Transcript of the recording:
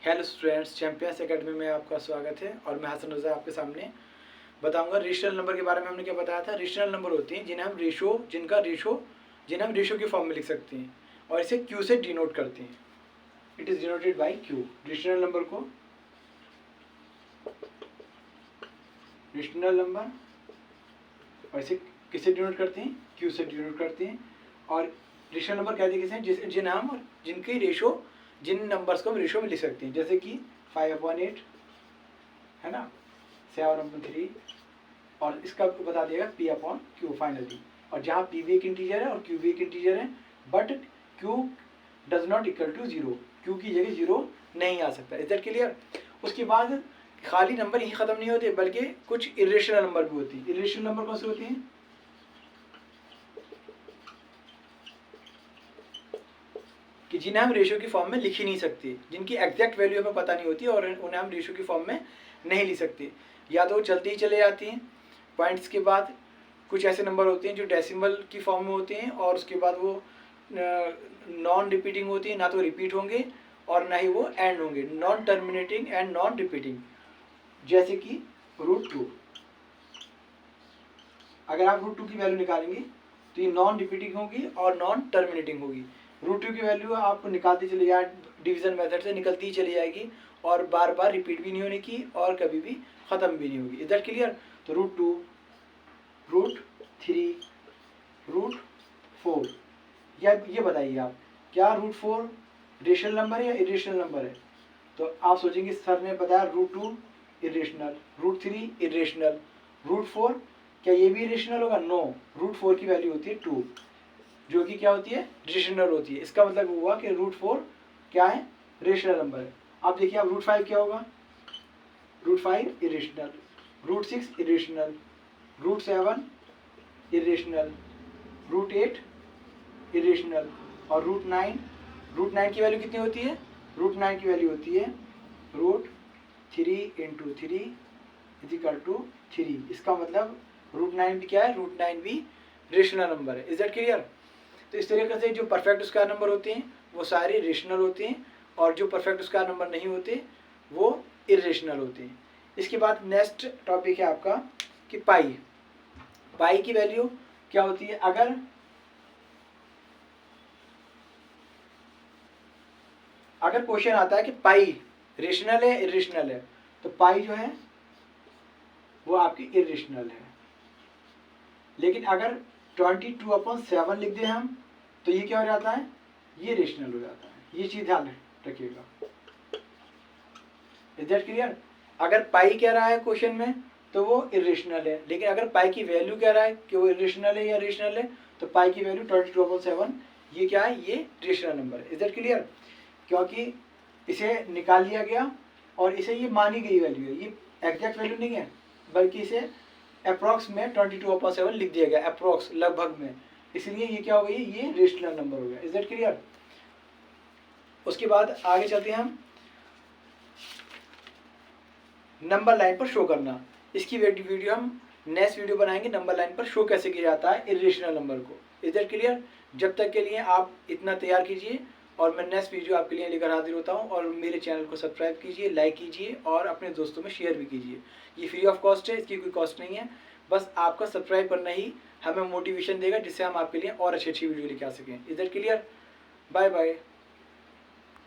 Hello students, champions academy में आपका स्वागत है। और मैं हसन रज़ा आपके सामने बताऊंगा रेशनल नंबर के बारे में। हमने क्या बताया था? रेशनल नंबर होते हैं जिन्हें हम रेशो की फॉर्म में लिख सकते हैं और इसे क्यू से डिनोट करते हैं। It is denoted by Q. Rational number और इसे किससे डिनोट करते हैं? क्यू से डिनोट करते हैं। और रेशनल नंबर कहते हैं किसे? जिन नंबर्स को हम रेशो में लिख सकते हैं, जैसे कि 5/8 है ना, 7/3, और इसका बता देगा P/Q फाइनली। और जहाँ P भी एक इंटीजर है और Q भी एक इंटीजर है, but Q does not equal to 0। Q की जगह 0 नहीं आ सकता। Is that clear? उसके बाद खाली नंबर ही खत्म नहीं होते, बल्कि कुछ इरेशनल नंबर भी होती है। इरेशनल नंबर कौन से होते हैं? कि जिन्हें हम रेशो की फॉर्म में लिख ही नहीं सकते, जिनकी एग्जैक्ट वैल्यू हमें पता नहीं होती और उन्हें हम रेशो की फॉर्म में नहीं लिख सकते। या तो वो चलती ही चले जाती हैं पॉइंट्स के बाद। कुछ ऐसे नंबर होते हैं जो डेसिमल की फॉर्म में होते हैं और उसके बाद वो नॉन रिपीटिंग होती है, ना तो रिपीट होंगे और ना ही वो एंड होंगे। Non terminating and non repeating, जैसे कि √2। अगर आप √2 की वैल्यू निकालेंगे तो ये नॉन रिपीटिंग होगी और नॉन टर्मिनेटिंग होगी। √2 की वैल्यू आप निकालते चले जाए, डिवीजन मेथड से निकलती ही चली जाएगी और बार बार रिपीट भी नहीं होने की और कभी भी ख़त्म भी नहीं होगी। Is that clear? तो √2, √3, √4, ये बताइए आप, क्या √4 रेशनल नंबर है या इरेशनल नंबर है? तो आप सोचेंगे सर ने बताया √2 इरेशनल, √3 इरेशनल, √4 क्या ये भी इरेशनल होगा? नो, √4 की वैल्यू होती है 2, जो कि क्या होती है? रेशनल होती है। इसका मतलब हुआ कि √4 क्या है? रेशनल नंबर है। आप देखिए, अब √5 क्या होगा? √5 इरेशनल, √6 इरेशनल, √7 इरेशनल, √8 इरेशनल और √9 की वैल्यू कितनी होती है? √9 की वैल्यू होती है √3 × 3 = 3। इसका मतलब √9 भी क्या है? √9 भी रेशनल नंबर है। Is that clear? तो इस तरीके से जो परफेक्ट स्क्वायर नंबर होते हैं वो सारे रेशनल होते हैं और जो परफेक्ट स्क्वायर नंबर नहीं होते वो इरेशनल होते हैं। इसके बाद नेक्स्ट टॉपिक है आपका कि पाई की वैल्यू क्या होती है? अगर क्वेश्चन आता है कि पाई रेशनल है इरेशनल है, तो पाई जो है वो आपकी इरेशनल है। लेकिन अगर 22/7 लिख दें हम तो ये क्या हो जाता है? ये रेशनल हो जाता है। ये चीज ध्यान रखिएगा। Is that clear? अगर पाई कह रहा है क्वेश्चन में तो वो इरेशनल है, लेकिन अगर पाई की वैल्यू कह रहा है कि वो इरेशनल है या रेशनल है, तो पाई की वैल्यू 22/7 ये क्या है? ये रेशनल नंबर है। Is that clear? क्योंकि इसे निकाल लिया गया और इसे ये मानी गई वैल्यू है, ये एग्जैक्ट वैल्यू नहीं है, बल्कि इसे अप्रॉक्स में 22/7 लिख दिया गया, अप्रॉक्स, लगभग में। इसलिए ये क्या हो गई? ये रेशनल नंबर हो गया। Is that clear? उसके बाद आगे चलते हैं हम, नंबर लाइन पर शो करना। इसकी वीडियो हम नेक्स्ट वीडियो बनाएंगे, नंबर लाइन पर शो कैसे किया जाता है इरेशनल नंबर को। Is that clear? जब तक के लिए आप इतना तैयार कीजिए और मैं नेक्स्ट वीडियो आपके लिए लेकर हाजिर होता हूँ। और मेरे चैनल को सब्सक्राइब कीजिए, लाइक कीजिए और अपने दोस्तों में शेयर भी कीजिए। ये फ्री ऑफ कॉस्ट है, इसकी कोई कॉस्ट नहीं है। बस आपका सब्सक्राइब करना ही हमें मोटिवेशन देगा, जिससे हम आपके लिए और अच्छी वीडियो लेके आ सकें। Is that clear? Bye bye.